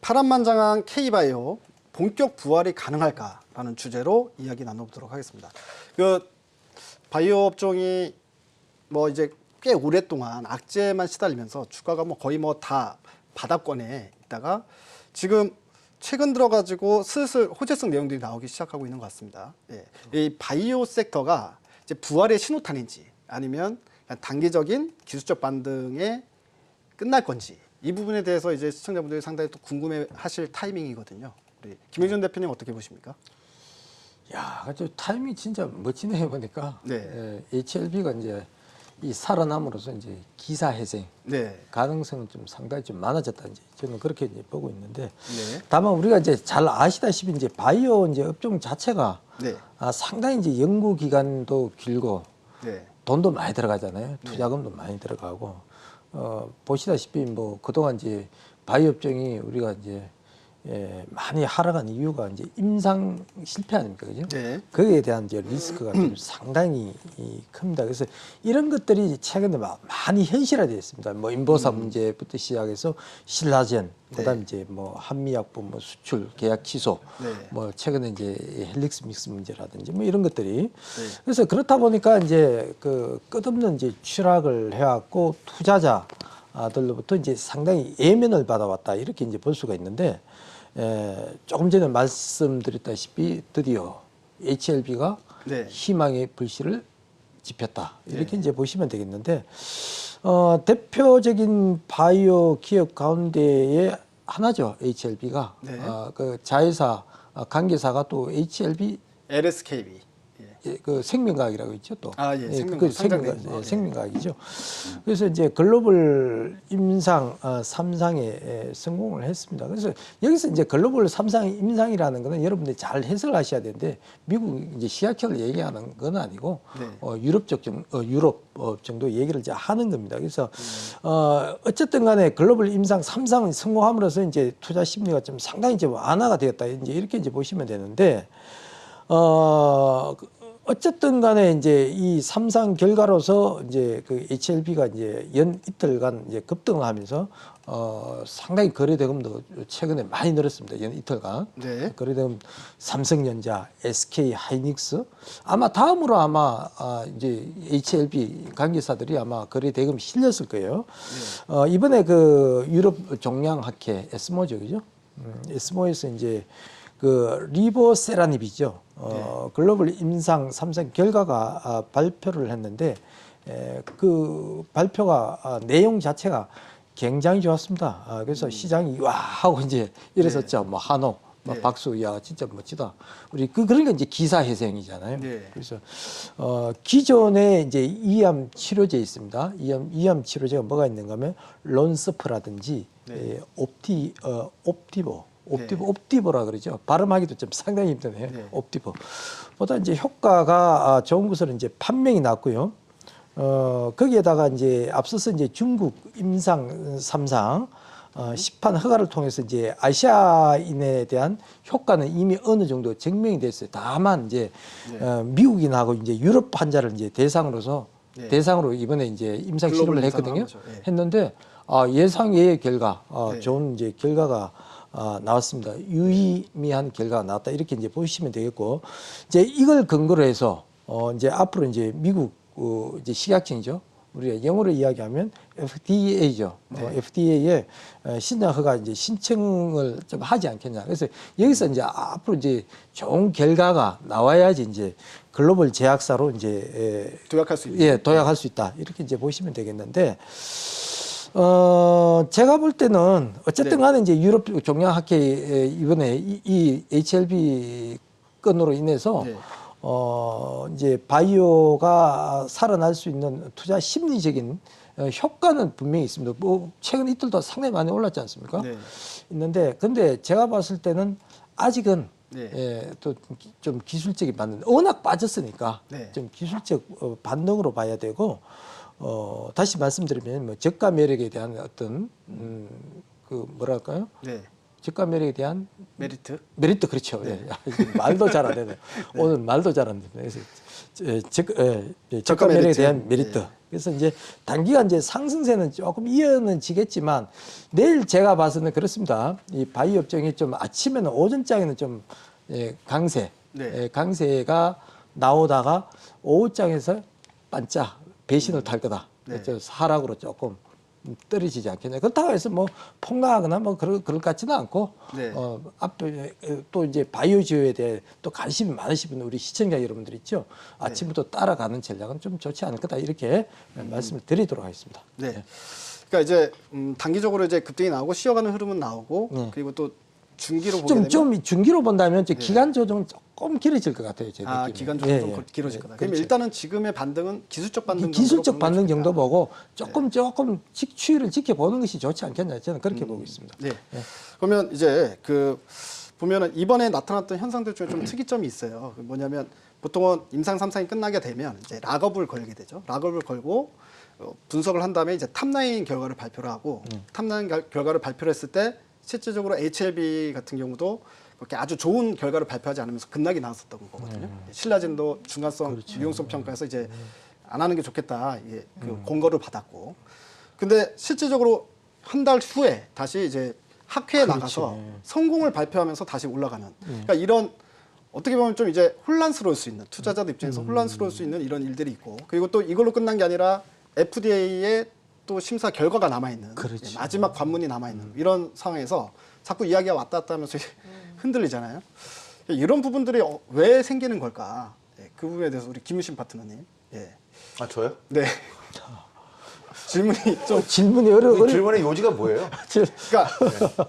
파란만장한 K바이오 본격 부활이 가능할까라는 주제로 이야기 나눠보도록 하겠습니다. 그 바이오 업종이 뭐 이제 꽤 오랫동안 악재만 시달리면서 주가가 뭐 거의 뭐 다 바닥권에 있다가 지금 최근 들어가지고 슬슬 호재성 내용들이 나오기 시작하고 있는 것 같습니다. 예. 이 바이오 섹터가 이제 부활의 신호탄인지 아니면 그냥 단기적인 기술적 반등에 끝날 건지 이 부분에 대해서 이제 시청자분들이 상당히 또 궁금해하실 타이밍이거든요. 우리 김영준 대표님 어떻게 보십니까? 야, 저 타이밍 진짜 멋지네 보니까. 네. HLB가 이제 이 살아남으로써 이제 기사회생 네. 가능성은 좀 상당히 좀 많아졌다 이제 저는 그렇게 이제 보고 있는데. 네. 다만 우리가 이제 잘 아시다시피 이제 바이오 이제 업종 자체가 네. 상당히 이제 연구 기간도 길고 네. 돈도 많이 들어가잖아요. 투자금도 많이 들어가고. 보시다시피 뭐 그동안 이제 바이오 업종이 우리가 이제 많이 하락한 이유가 이제 임상 실패 아닙니까, 그죠? 네. 거기에 대한 이제 리스크가 좀 상당히 큽니다. 그래서 이런 것들이 최근에 많이 현실화되어 있습니다. 뭐 인보사 문제부터 시작해서 신라젠, 그다음 이제 뭐 한미약품 뭐 수출 계약 취소, 뭐 최근에 이제 헬릭스 믹스 문제라든지 뭐 이런 것들이 그래서 그렇다 보니까 이제 그 끝없는 이제 추락을 해왔고 투자자들로부터 이제 상당히 예면을 받아왔다 이렇게 이제 볼 수가 있는데. 조금 전에 말씀드렸다시피 드디어 HLB가 희망의 불씨를 지폈다 이렇게 이제 보시면 되겠는데 대표적인 바이오 기업 가운데에 하나죠. HLB가 그 자회사 관계사가 또 HLB LSKB 그 생명과학이라고 있죠 또. 생명과학. 생명과학이죠. 그래서 이제 글로벌 임상 3상에 성공을 했습니다. 그래서 여기서 이제 글로벌 3상 임상이라는 거는 여러분들이 잘 해석하셔야 되는데 미국 이제 시아철을 얘기하는 건 아니고 유럽 정도 얘기를 이제 하는 겁니다. 그래서 어쨌든 간에 글로벌 임상 3상을 성공함으로써 이제 투자 심리가 좀 상당히 이제 완화가 되었다. 이제 이렇게 이제 보시면 되는데 어쨌든 간에 이제 이 3상 결과로서 이제 그 HLB가 이제 연 이틀간 이제 급등을 하면서 상당히 거래대금도 최근에 많이 늘었습니다. 연 이틀간. 거래대금 삼성전자, SK 하이닉스 아마 다음으로 아마 이제 HLB 관계사들이 아마 거래대금 실렸을 거예요. 이번에 그 유럽 종량학회 에스모죠, 그죠? 에스모에서 이제 그 리보세라닙이죠. 글로벌 임상 3상 결과가 발표를 했는데 그 발표가 내용 자체가 굉장히 좋았습니다. 그래서 시장이 와 하고 이제 이랬었죠. 뭐 한옥, 뭐 박수, 야 진짜 멋지다. 우리 그러니까 이제 기사회생이잖아요. 그래서 기존에 이제 이암 치료제 있습니다. 이암 치료제가 뭐가 있는가 하면 론스프라든지 옵티보라 그러죠. 발음하기도 좀 상당히 힘드네요. 옵티보. 보다 이제 효과가 좋은 것으로 이제 판명이 났고요. 거기에다가 이제 앞서서 이제 중국 임상 3상 시판 허가를 통해서 이제 아시아인에 대한 효과는 이미 어느 정도 증명이 됐어요. 다만 이제 미국인하고 이제 유럽 환자를 이제 대상으로 이번에 이제 임상 실험을 했거든요. 했는데 예상외의 결과, 좋은 이제 결과가 나왔습니다. 유의미한 결과가 나왔다. 이렇게 이제 보시면 되겠고, 이제 이걸 근거로 해서, 이제 앞으로 이제 미국, 이제 식약청이죠. 우리가 영어로 이야기하면 FDA죠. FDA에 신약 허가 이제 신청을 좀 하지 않겠냐. 그래서 여기서 이제 앞으로 이제 좋은 결과가 나와야지 이제 글로벌 제약사로 이제 도약할 수 있다. 이렇게 이제 보시면 되겠는데, 제가 볼 때는 어쨌든 간에 이제 유럽 종량학회 이번에 이 HLB 건으로 인해서 이제 바이오가 살아날 수 있는 투자 심리적인 효과는 분명히 있습니다. 뭐 최근 이틀도 상당히 많이 올랐지 않습니까? 있는데 근데 제가 봤을 때는 아직은 또 좀 기술적인 반응, 워낙 빠졌으니까 좀 기술적 반등으로 봐야 되고 다시 말씀드리면 뭐 저가 매력에 대한 어떤 그 뭐랄까요? 저가 매력에 대한 메리트 그렇죠. 말도 잘 안 되네. 오늘 말도 잘 안 되네. 그래서 저가 매력에 대한 메리트 그래서 이제 단기간 이제 상승세는 조금 이어는 지겠지만 내일 제가 봐서는 그렇습니다. 이 바이오 업종이 좀 아침에는 오전장에는 좀 강세, 네. 강세가 나오다가 오후장에서 반짝 배신을 탈 거다. 네. 그래서 하락으로 조금 떨어지지 않겠냐. 그렇다고 해서 뭐 폭락하거나 뭐 그럴 것 같지는 않고, 네. 앞에 또 이제 바이오지오에 대해 또 관심이 많으신 우리 시청자 여러분들 있죠. 아침부터 따라가는 전략은 좀 좋지 않을 거다. 이렇게 말씀을 드리도록 하겠습니다. 네. 그러니까 이제 단기적으로 이제 급등이 나오고 쉬어가는 흐름은 나오고 그리고 또 중기로 보게 되면 좀 중기로 본다면 이제 기간 조정은 조금 길어질 것 같아요. 제 느낌에. 기간 조정 좀 길어질 거다. 그럼 그렇죠. 일단은 지금의 반등은 기술적 반등 기술적 정도로 반등 보는 게 정도 좋겠다. 보고 조금 추이를 지켜보는 것이 좋지 않겠냐. 저는 그렇게 보고 있습니다. 네. 그러면 이제 그 보면은 이번에 나타났던 현상들 중에 좀 특이점이 있어요. 그 뭐냐면 보통은 임상 3상이 끝나게 되면 이제 락업을 걸게 되죠. 락업을 걸고 분석을 한 다음에 이제 탑라인 결과를 발표를 하고 탑라인 결과를 발표를 했을 때 실질적으로 HLB 같은 경우도 그렇게 아주 좋은 결과를 발표하지 않으면서 급락이 나왔었던 거거든요. 신라진도 중간성 유용성 평가에서 이제 안 하는 게 좋겠다. 이게 그 공고를 받았고. 근데 실질적으로 한 달 후에 다시 이제 학회에 나가서 성공을 발표하면서 다시 올라가는. 그러니까 이런 어떻게 보면 좀 이제 혼란스러울 수 있는 투자자들 입장에서 혼란스러울 수 있는 이런 일들이 있고 그리고 또 이걸로 끝난 게 아니라 FDA의 또 심사 결과가 남아 있는 마지막 관문이 남아 있는 이런 상황에서 자꾸 이야기가 왔다 갔다 하면서 흔들리잖아요. 이런 부분들이 왜 생기는 걸까? 그 부분에 대해서 우리 김유신 파트너님. 아 저요? 네. 질문이 좀 질문이 어려워. 질문의 요지가 뭐예요? 그러니까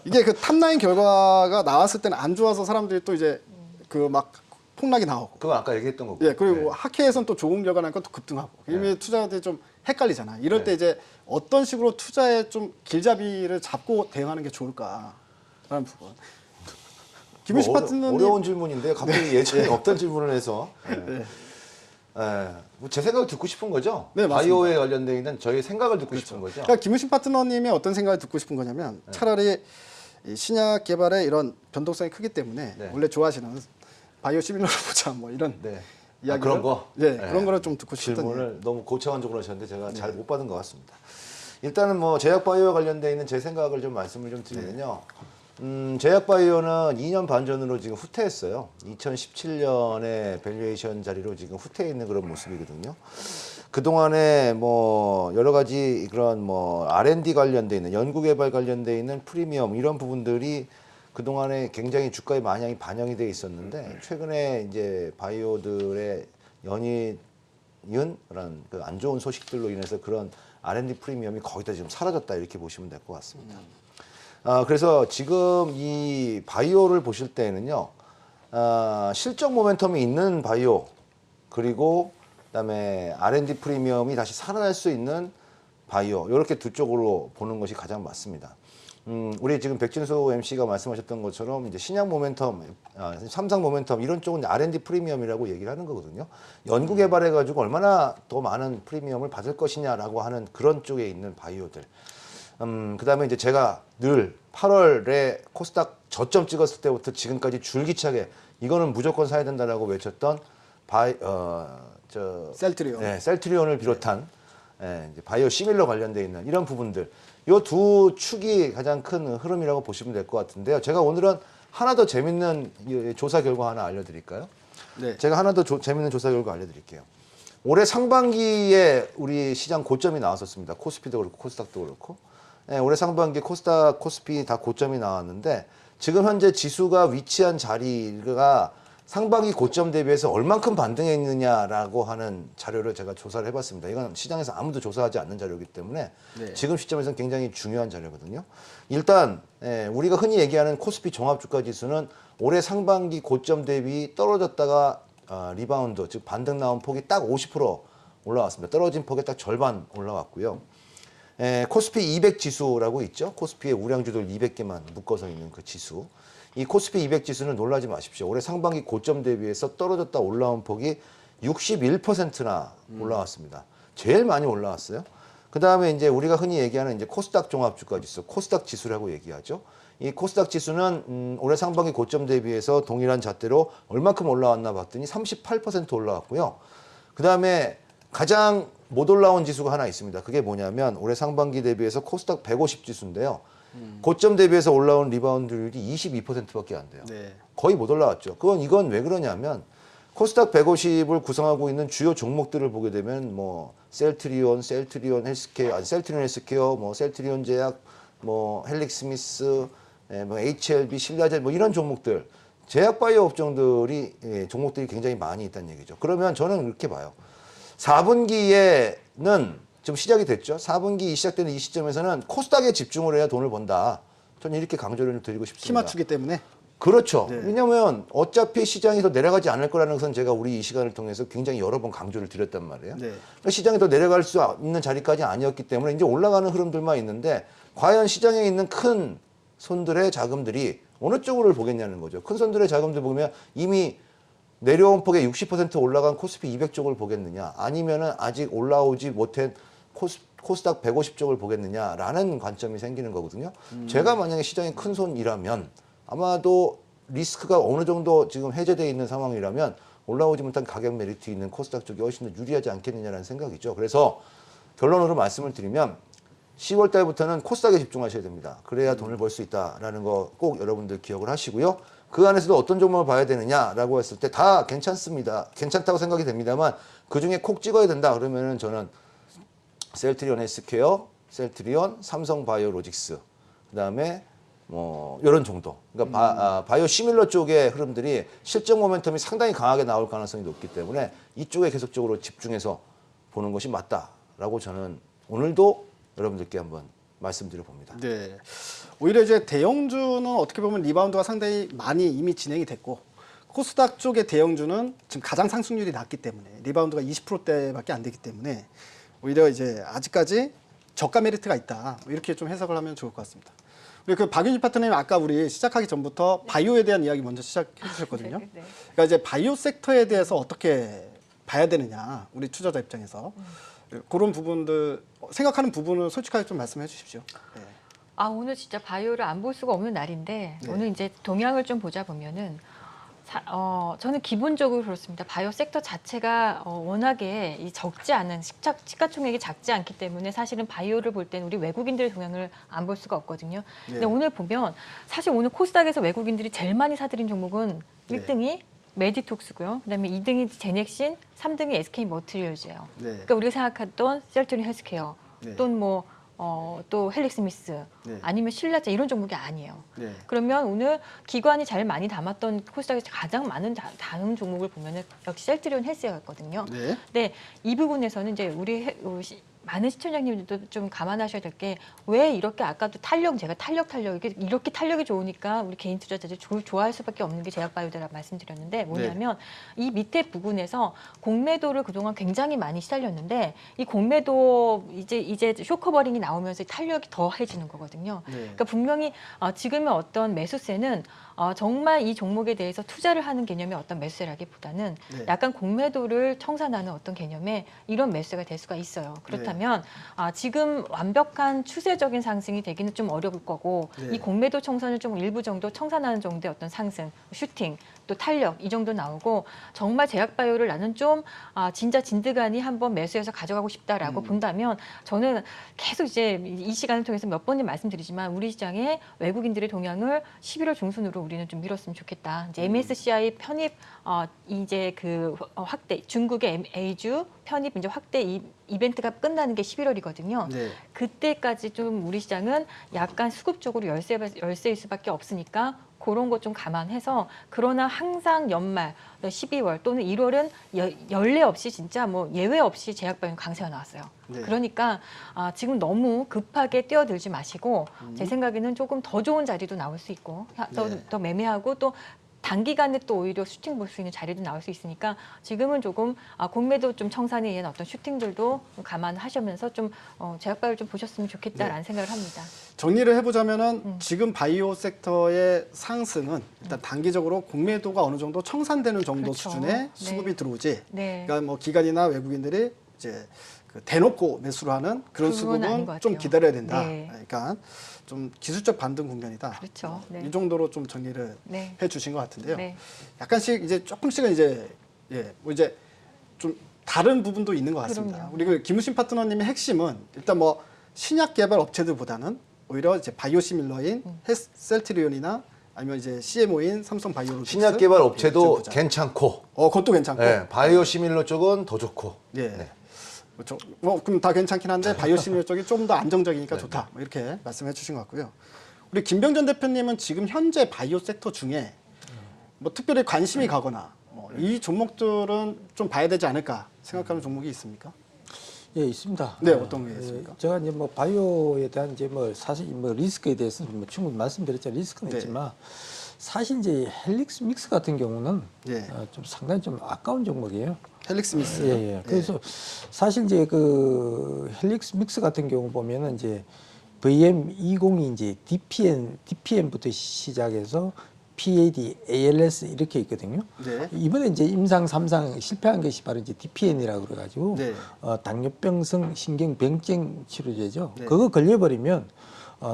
이게 그 탑라인 결과가 나왔을 때는 안 좋아서 사람들이 또 이제 그 막 폭락이 나오고. 그건 아까 얘기했던 거고. 그리고 학회에서는 또 좋은 결과 나니까 또 급등하고. 이미 투자자들이 좀 헷갈리잖아. 이럴 때 이제 어떤 식으로 투자에 좀 길잡이를 잡고 대응하는 게 좋을까라는 부분. 김유신 파트너님 어려운 질문인데 갑자기 예전에 없던 질문을 해서 제 생각을 듣고 싶은 거죠? 네, 맞습니다. 바이오에 관련되어 있는 저희 생각을 듣고 싶은 거죠? 그러니까 김유신 파트너님이 어떤 생각을 듣고 싶은 거냐면 차라리 이 신약 개발의 이런 변동성이 크기 때문에 원래 좋아하시는 바이오 시밀러로 보자 뭐 이런 이야기를 그런 거? 그런 거를 좀 듣고 싶던 질문을 너무 고차원적으로 하셨는데 제가 잘 못 받은 것 같습니다. 일단은 뭐 제약 바이오와 관련되어 있는 제 생각을 좀 말씀을 좀 드리면요. 제약 바이오는 2년 반 전으로 지금 후퇴했어요. 2017년에 밸류에이션 자리로 지금 후퇴해 있는 그런 모습이거든요. 그동안에 뭐 여러 가지 그런 뭐 R&D 관련돼 있는 연구개발 관련돼 있는 프리미엄 이런 부분들이 그동안에 굉장히 주가에 많이 반영이 돼 있었는데 최근에 이제 바이오들의 연이은 그런 그 안 좋은 소식들로 인해서 그런 R&D 프리미엄이 거의 다 지금 사라졌다 이렇게 보시면 될 것 같습니다. 그래서 지금 이 바이오를 보실 때는요, 실적 모멘텀이 있는 바이오, 그리고 그다음에 R&D 프리미엄이 다시 살아날 수 있는 바이오, 이렇게 두 쪽으로 보는 것이 가장 맞습니다. 우리 지금 백진수 MC가 말씀하셨던 것처럼 이제 신약 모멘텀, 삼상 모멘텀 이런 쪽은 R&D 프리미엄이라고 얘기를 하는 거거든요. 연구 개발해가지고 얼마나 더 많은 프리미엄을 받을 것이냐라고 하는 그런 쪽에 있는 바이오들. 그다음에 이제 제가 늘 8월에 코스닥 저점 찍었을 때부터 지금까지 줄기차게 이거는 무조건 사야 된다라고 외쳤던 셀트리온. 네, 셀트리온을 비롯한 이제 바이오 시밀러 관련돼 있는 이런 부분들. 이 두 축이 가장 큰 흐름이라고 보시면 될 것 같은데요. 제가 오늘은 하나 더 재밌는 조사 결과 하나 알려드릴까요? 네. 제가 하나 더 재밌는 조사 결과 알려드릴게요. 올해 상반기에 우리 시장 고점이 나왔었습니다. 코스피도 그렇고 코스닥도 그렇고. 올해 상반기 코스닥, 코스피 다 고점이 나왔는데 지금 현재 지수가 위치한 자리가 상반기 고점 대비해서 얼만큼 반등했느냐라고 하는 자료를 제가 조사를 해봤습니다. 이건 시장에서 아무도 조사하지 않는 자료이기 때문에 지금 시점에서는 굉장히 중요한 자료거든요. 일단 우리가 흔히 얘기하는 코스피 종합주가지수는 올해 상반기 고점 대비 떨어졌다가 리바운드, 즉 반등 나온 폭이 딱 50% 올라왔습니다. 떨어진 폭의 딱 절반 올라왔고요. 코스피 200 지수라고 있죠. 코스피의 우량주들 200개만 묶어서 있는 그 지수. 이 코스피 200 지수는 놀라지 마십시오. 올해 상반기 고점 대비해서 떨어졌다 올라온 폭이 61%나 올라왔습니다. 제일 많이 올라왔어요. 그 다음에 이제 우리가 흔히 얘기하는 이제 코스닥 종합주가 지수, 코스닥 지수라고 얘기하죠. 이 코스닥 지수는 올해 상반기 고점 대비해서 동일한 잣대로 얼마큼 올라왔나 봤더니 38% 올라왔고요. 그 다음에 가장 못 올라온 지수가 하나 있습니다. 그게 뭐냐면 올해 상반기 대비해서 코스닥 150 지수인데요. 고점 대비해서 올라온 리바운드율이 22%밖에 안 돼요. 네. 거의 못 올라왔죠. 이건 왜 그러냐면 코스닥 150을 구성하고 있는 주요 종목들을 보게 되면 뭐 셀트리온 헬스케어, 셀트리온 헬스케어, 뭐 셀트리온 제약, 뭐 헬릭스미스, 뭐 HLB, 신라제 뭐 이런 종목들, 제약 바이오 업종들이 종목들이 굉장히 많이 있다는 얘기죠. 그러면 저는 이렇게 봐요. 4분기에는 좀 시작이 됐죠. 4분기 시작되는 이 시점에서는 코스닥에 집중을 해야 돈을 번다. 저는 이렇게 강조를 좀 드리고 싶습니다. 키 맞추기 때문에. 그렇죠. 네. 왜냐하면 어차피 시장이 더 내려가지 않을 거라는 것은 제가 우리 이 시간을 통해서 굉장히 여러 번 강조를 드렸단 말이에요. 네. 시장이 더 내려갈 수 있는 자리까지 아니었기 때문에 이제 올라가는 흐름들만 있는데 과연 시장에 있는 큰 손들의 자금들이 어느 쪽으로 보겠냐는 거죠. 큰 손들의 자금들 보면 이미 내려온 폭의 60% 올라간 코스피 200 쪽을 보겠느냐, 아니면은 아직 올라오지 못한 코스닥 150 쪽을 보겠느냐라는 관점이 생기는 거거든요. 제가 만약에 시장의 큰 손이라면 아마도 리스크가 어느 정도 지금 해제되어 있는 상황이라면 올라오지 못한 가격 메리트 있는 코스닥 쪽이 훨씬 더 유리하지 않겠느냐라는 생각이죠. 그래서 결론으로 말씀을 드리면 10월 달부터는 코스닥에 집중하셔야 됩니다. 그래야 돈을 벌 수 있다라는 거 꼭 여러분들 기억을 하시고요. 그 안에서도 어떤 종목을 봐야 되느냐라고 했을 때 다 괜찮습니다. 괜찮다고 생각이 됩니다만 그중에 콕 찍어야 된다 그러면은 저는 셀트리온 헬스케어, 셀트리온, 삼성바이오로직스, 그다음에 뭐 이런 정도. 그러니까 바이오 시밀러 쪽의 흐름들이 실적 모멘텀이 상당히 강하게 나올 가능성이 높기 때문에 이쪽에 계속적으로 집중해서 보는 것이 맞다라고 저는 오늘도 여러분들께 한번 말씀드려 봅니다. 네. 오히려 이제 대형주는 어떻게 보면 리바운드가 상당히 많이 이미 진행이 됐고 코스닥 쪽의 대형주는 지금 가장 상승률이 낮기 때문에 리바운드가 20%대밖에 안 되기 때문에 오히려 이제 아직까지 저가 메리트가 있다. 이렇게 좀 해석을 하면 좋을 것 같습니다. 우리 그 박윤희 파트너님 아까 우리 시작하기 전부터 바이오에 대한 이야기 먼저 시작해 주셨거든요. 네. 그러니까 이제 바이오 섹터에 대해서 어떻게 봐야 되느냐, 우리 투자자 입장에서 그런 부분들 생각하는 부분을 솔직하게 좀 말씀해 주십시오. 네. 아, 오늘 진짜 바이오를 안 볼 수가 없는 날인데 네. 오늘 이제 동향을 좀 보자 보면은 저는 기본적으로 그렇습니다. 바이오 섹터 자체가 워낙에 이 적지 않은 시가총액이 작지 않기 때문에 사실은 바이오를 볼 때는 우리 외국인들의 동향을 안 볼 수가 없거든요. 근데 오늘 보면 사실 오늘 코스닥에서 외국인들이 제일 많이 사들인 종목은 네. 1등이 메디톡스고요. 그다음에 2등이 제넥신, 3등이 SK 머티리얼즈예요. 네. 그러니까 우리가 생각했던 셀트리온 헬스케어 네. 또는 뭐 또 헬릭스미스 네. 아니면 신라제 이런 종목이 아니에요. 네. 그러면 오늘 기관이 잘 많이 담았던 코스닥에서 가장 많은 다음 종목을 보면은 역시 셀트리온 헬스였거든요. 네. 근데 이 부분에서는 이제 많은 시청자님들도 좀 감안하셔야 될 게 왜 이렇게 아까도 제가 탄력 이렇게 탄력이 좋으니까 우리 개인 투자자들이 좋아할 수밖에 없는 게 제약바이오다라고 말씀드렸는데 뭐냐면 이 밑에 부분에서 공매도를 그동안 굉장히 많이 시달렸는데 이 공매도 이제 쇼커버링이 나오면서 탄력이 더해지는 거거든요. 네. 그러니까 분명히 지금의 어떤 매수세는 정말 이 종목에 대해서 투자를 하는 개념의 어떤 매수세라기보다는 네. 약간 공매도를 청산하는 어떤 개념의 이런 매수가 될 수가 있어요. 그렇다면 지금 완벽한 추세적인 상승이 되기는 좀 어려울 거고 네. 이 공매도 청산을 좀 일부 정도 청산하는 정도의 어떤 상승, 슈팅, 또 탄력 이 정도 나오고 정말 제약바이오를 나는 좀 진짜 진드간이 한번 매수해서 가져가고 싶다라고 본다면 저는 계속 이제 이 시간을 통해서 몇 번을 말씀드리지만 우리 시장에 외국인들의 동향을 11월 중순으로 우리는 좀 밀었으면 좋겠다. 이제 MSCI 편입 이제 그 확대 중국의 A주 편입 이제 확대 이벤트가 끝나는 게 11월이거든요. 네. 그때까지 좀 우리 시장은 약간 수급적으로 열세일 수밖에 없으니까 그런 것 좀 감안해서 그러나 항상 연말 12월 또는 1월은 연례 없이 진짜 뭐 예외 없이 제약바이오 강세가 나왔어요. 네. 그러니까 지금 너무 급하게 뛰어들지 마시고 제 생각에는 조금 더 좋은 자리도 나올 수 있고 네. 더 매매하고 또 단기간에 또 오히려 슈팅 볼 수 있는 자리도 나올 수 있으니까 지금은 조금 공매도 좀 청산에 의한 어떤 슈팅들도 좀 감안하시면서 좀 제약바이오를 좀 보셨으면 좋겠다라는 생각을 합니다. 정리를 해보자면은 지금 바이오 섹터의 상승은 일단 단기적으로 공매도가 어느 정도 청산되는 정도 그렇죠. 수준의 네. 수급이 들어오지. 네. 그러니까 뭐 기관이나 외국인들이 이제 그 대놓고 매수를 하는 그런 그건 아닌 것 수급은 좀 같아요. 기다려야 된다. 네. 그러니까 좀 기술적 반등 국면이다. 그렇죠. 네. 이 정도로 좀 정리를 네. 해주신 것 같은데요. 네. 약간씩 이제 조금씩은 이제 뭐 이제 좀 다른 부분도 있는 것 같습니다. 그럼요. 우리 그 김우신 파트너님의 핵심은 일단 뭐 신약 개발 업체들보다는 오히려 이제 바이오시밀러인 셀트리온이나 아니면 이제 CMO인 삼성 바이오로직스 신약 개발 업체도 보자. 괜찮고, 그것도 괜찮고. 네, 바이오 시밀러 쪽은 더 좋고. 예. 네. 그렇죠. 뭐 그럼 다 괜찮긴 한데 바이오시밀러 쪽이 좀 더 안정적이니까 좋다. 뭐 이렇게 말씀해 주신 것 같고요. 우리 김병전 대표님은 지금 현재 바이오 섹터 중에 뭐 특별히 관심이 가거나 뭐 이 종목들은 좀 봐야 되지 않을까 생각하는 종목이 있습니까? 예, 있습니다. 네, 어떤 게 있습니까? 제가 이제 뭐 바이오에 대한 이제 뭐 사실 뭐 리스크에 대해서 뭐 충분히 말씀드렸죠. 리스크는 네. 있지만 사실 이제 헬릭스 믹스 같은 경우는 예. 좀 상당히 좀 아까운 종목이에요. 헬릭스 미스. 예, 예. 그래서 사실 이제 그 헬릭스 믹스 같은 경우 보면은 이제 VM20이 이제 DPN부터 시작해서 PAD, ALS 이렇게 있거든요. 네. 이번에 이제 임상 3상 실패한 것이 바로 이제 DPN이라고 그래가지고 네. 당뇨병성 신경병증 치료제죠. 네. 그거 걸려버리면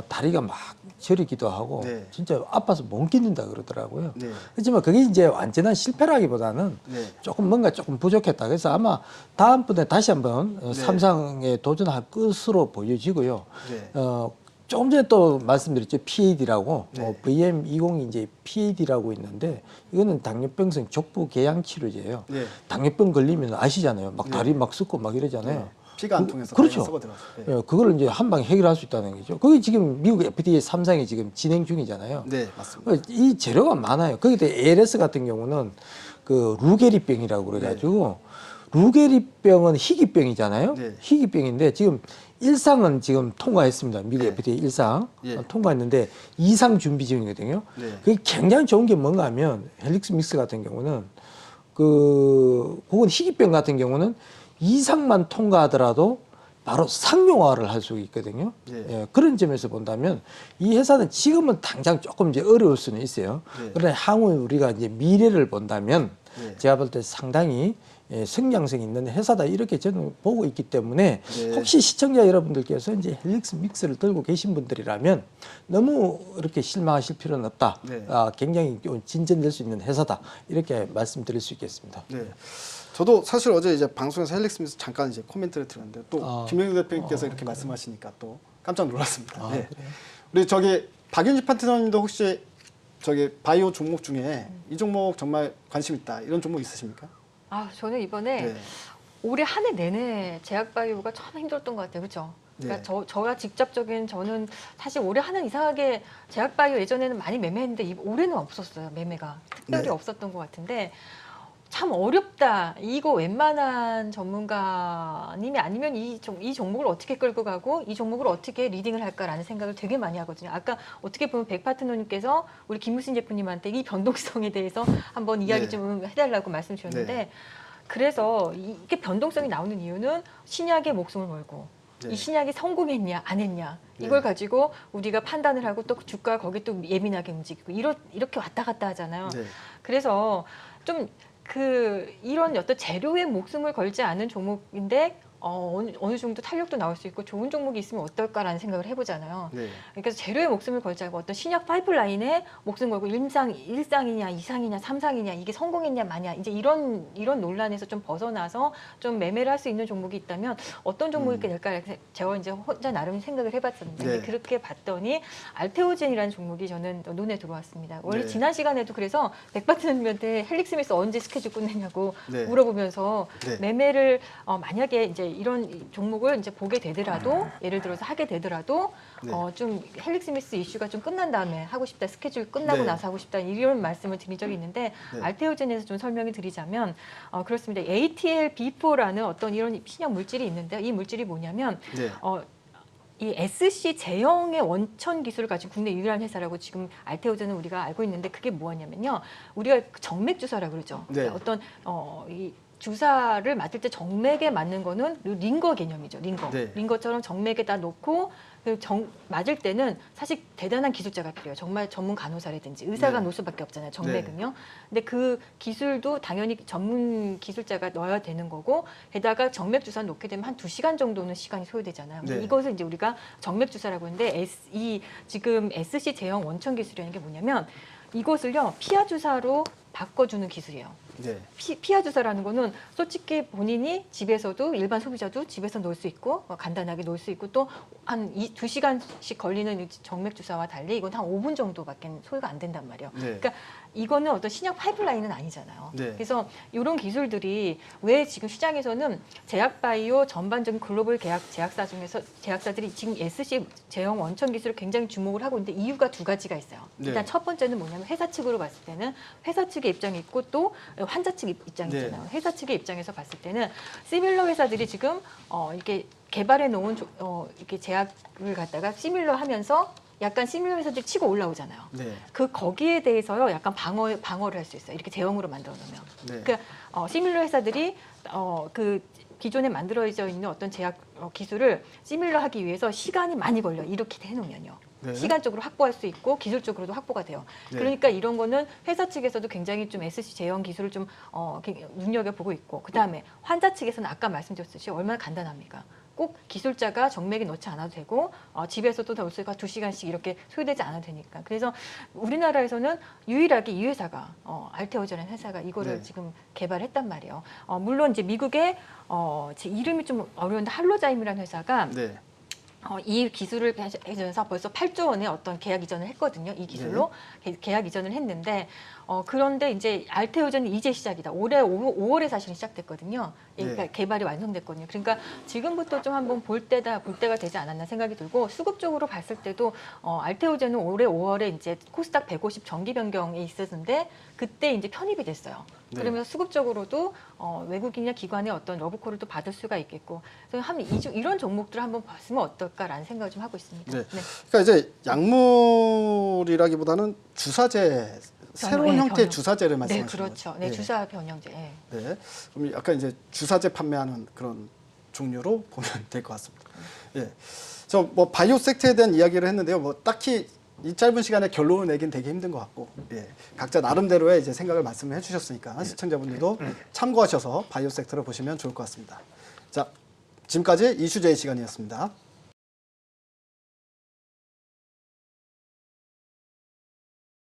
다리가 막 저리기도 하고 네. 진짜 아파서 못 견딘다 그러더라고요. 네. 그렇지만 그게 이제 완전한 실패라기보다는 네. 조금 뭔가 조금 부족했다. 그래서 아마 다음번에 다시 한번 네. 삼상에 도전할 것으로 보여지고요. 네. 조금 전에 또 말씀드렸죠. PAD라고 네. VM20이 이제 PAD라고 있는데 이거는 당뇨병성 족부 궤양 치료제예요. 네. 당뇨병 걸리면 아시잖아요. 막 네. 다리 막 썩고 막 이러잖아요. 네. 피가 안 통해서 그렇죠. 썩어 들어가서. 네. 예, 그거를 이제 한 방에 해결할 수 있다는 거죠. 그게 지금 미국 FDA 3상이 지금 진행 중이잖아요. 네, 맞습니다. 이 재료가 많아요. 거기다 ALS 같은 경우는 그 루게리병이라고 그래가지고 루게리병은 희귀병이잖아요. 네. 희귀병인데 지금 1상은 지금 통과했습니다. 미국 네. FDA 1상 예. 통과했는데 2상 준비 중이거든요. 네. 그게 굉장히 좋은 게 뭔가 하면 헬릭스 믹스 같은 경우는 그건 희귀병 같은 경우는 2상만 통과하더라도 바로 상용화를 할 수 있거든요. 예. 예, 그런 점에서 본다면 이 회사는 지금은 당장 조금 이제 어려울 수는 있어요. 네. 그러나 향후 우리가 이제 미래를 본다면 네. 제가 볼 때 상당히 성장성 있는 회사다 이렇게 저는 보고 있기 때문에 네. 혹시 시청자 여러분들께서 이제 헬릭스 믹스를 들고 계신 분들이라면 너무 이렇게 실망하실 필요는 없다. 네. 굉장히 진전될 수 있는 회사다 이렇게 말씀드릴 수 있겠습니다. 네. 저도 사실 어제 이제 방송에서 헬릭스 미스 잠깐 이제 코멘트를 드렸는데 또 김영규 대표님께서 이렇게 말씀하시니까 또 깜짝 놀랐습니다. 네. 그래요? 우리 저기 박윤지 파트너님도 혹시 저기 바이오 종목 중에 이 종목 정말 관심 있다 이런 종목 있으십니까? 아, 저는 이번에 네. 올해 한 해 내내 제약바이오가 참 힘들었던 것 같아요. 그렇죠? 그러니까 네. 저가 직접적인 저는 사실 올해 한 해 이상하게 제약바이오 예전에는 많이 매매했는데 올해는 없었어요. 매매가 특별히 네. 없었던 것 같은데 참 어렵다. 이거 웬만한 전문가님이 아니면 이 종목을 어떻게 끌고 가고 이 종목을 어떻게 리딩을 할까라는 생각을 되게 많이 하거든요. 아까 어떻게 보면 백 파트너님께서 우리 김무신 제프님한테 이 변동성에 대해서 한번 이야기 네. 좀 해달라고 말씀 주셨는데 네. 그래서 이게 변동성이 나오는 이유는 신약에 목숨을 걸고 네. 이 신약이 성공했냐 안 했냐 네. 이걸 가지고 우리가 판단을 하고 또 주가 거기 또 예민하게 움직이고 이렇게 왔다 갔다 하잖아요. 네. 그래서 좀 이런 어떤 재료에 목숨을 걸지 않은 종목인데 어느 정도 탄력도 나올 수 있고 좋은 종목이 있으면 어떨까라는 생각을 해보잖아요. 네. 그러니까 재료에 목숨을 걸지 않고 어떤 신약 파이프라인에 목숨 걸고 1상이냐 2상이냐 3상이냐 이게 성공했냐 마냐 이제 이런 논란에서 좀 벗어나서 좀 매매를 할 수 있는 종목이 있다면 어떤 종목이 될까 제가 이제 혼자 나름 생각을 해봤었는데 네. 그렇게 봤더니 알테오젠이라는 종목이 저는 눈에 들어왔습니다. 원래 네. 지난 시간에도 그래서 백바트님한테 헬릭스 미스 언제 스케줄 끝내냐고 네. 물어보면서 네. 매매를 만약에 이제 이런 종목을 이제 보게 되더라도 예를 들어서 하게 되더라도 네. 좀 헬릭스 미스 이슈가 좀 끝난 다음에 하고 싶다 스케줄 끝나고 네. 나서 하고 싶다 이런 말씀을 드린 적이 있는데 네. 알테오젠에서 좀 설명을 드리자면 그렇습니다. ATL-B4라는 어떤 이런 신약 물질이 있는데 이 물질이 뭐냐면 네. 이 SC 제형의 원천 기술을 가진 국내 유일한 회사라고 지금 알테오젠은 우리가 알고 있는데 그게 뭐냐면요. 우리가 정맥 주사라고 그러죠. 네. 그러니까 어떤 이 주사를 맞을 때 정맥에 맞는 거는 링거 개념이죠. 링거. 네. 링거처럼 정맥에다 놓고 맞을 때는 사실 대단한 기술자가 필요해요. 정말 전문 간호사라든지 의사가 네. 놓을 수밖에 없잖아요. 정맥은요. 근데 그 기술도 당연히 전문 기술자가 넣어야 되는 거고 게다가 정맥 주사 놓게 되면 한 2시간 정도는 시간이 소요되잖아요. 근데 네. 이것을 이제 우리가 정맥 주사라고 하는데 지금 SC 제형 원천 기술이라는 게 뭐냐면 이것을요 피하 주사로 바꿔주는 기술이에요. 네. 피하 주사라는 거는 솔직히 본인이 집에서도 일반 소비자도 집에서 놓을 수 있고 간단하게 놓을 수 있고 또 한 2시간씩 걸리는 정맥 주사와 달리 이건 한 5분 정도밖에 소요가 안 된단 말이에요. 네. 그러니까 이거는 어떤 신약 파이프라인은 아니잖아요. 네. 그래서 이런 기술들이 왜 지금 시장에서는 제약바이오 전반적인 글로벌 제약사 중에서 제약사들이 지금 SC 제형 원천 기술을 굉장히 주목을 하고 있는데 이유가 두 가지가 있어요. 네. 일단 첫 번째는 뭐냐면 회사 측으로 봤을 때는 회사 측의 입장이 있고 또 환자 측 입장이 네. 있잖아요. 회사 측의 입장에서 봤을 때는 시밀러 회사들이 지금 이렇게 개발해 놓은 이렇게 제약을 갖다가 시밀러 하면서 약간 시밀러 회사들이 치고 올라오잖아요. 네. 그 거기에 대해서요 약간 방어를 할 수 있어요. 이렇게 제형으로 만들어 놓으면. 네. 그러니까 시밀러 회사들이 그 기존에 만들어져 있는 어떤 제약 기술을 시밀러 하기 위해서 시간이 많이 걸려. 이렇게 해놓으면요. 네. 시간적으로 확보할 수 있고 기술적으로도 확보가 돼요. 네. 그러니까 이런 거는 회사 측에서도 굉장히 좀 SC 제형 기술을 좀 눈여겨보고 있고 그다음에 환자 측에서는 아까 말씀드렸듯이 얼마나 간단합니까? 꼭 기술자가 정맥에 넣지 않아도 되고 집에서도 넣을 수가 2시간씩 이렇게 소요되지 않아도 되니까. 그래서 우리나라에서는 유일하게 이 회사가 알테오제라는 회사가 이거를 네. 지금 개발했단 말이에요. 물론 이제 미국의 제 이름이 좀 어려운데 할로자임이라는 회사가 네. 이 기술을 해서 벌써 8조 원의 어떤 계약 이전을 했거든요. 이 기술로 계약 이전을 했는데 그런데 이제 알테오제는 이제 시작이다. 올해 5월에 사실은 시작됐거든요. 그러니까 네. 개발이 완성됐거든요. 그러니까 지금부터 좀 한번 볼 때가 되지 않았나 생각이 들고 수급적으로 봤을 때도 알테오제는 올해 5월에 이제 코스닥 150 정기 변경에 있었는데 그때 이제 편입이 됐어요. 네. 그러면서 수급적으로도 외국인이나 기관의 어떤 러브콜을 또 받을 수가 있겠고 그래서 이런 종목들을 한번 봤으면 어떨까라는 생각을 좀 하고 있습니다. 네. 그러니까 이제 약물이라기보다는 주사제 새로운 네, 형태의 변형. 주사제를 네, 말씀하시는 그렇죠. 거죠. 네, 주사 변형제. 네. 네. 그럼 약간 이제 주사제 판매하는 그런 종류로 보면 될 것 같습니다. 예. 저 뭐 바이오 섹터에 대한 이야기를 했는데요. 뭐 딱히 이 짧은 시간에 결론을 내긴 되게 힘든 것 같고, 예. 각자 나름대로의 이제 생각을 말씀을 해주셨으니까 시청자분들도 참고하셔서 바이오 섹터를 보시면 좋을 것 같습니다. 자, 지금까지 이슈제의 시간이었습니다.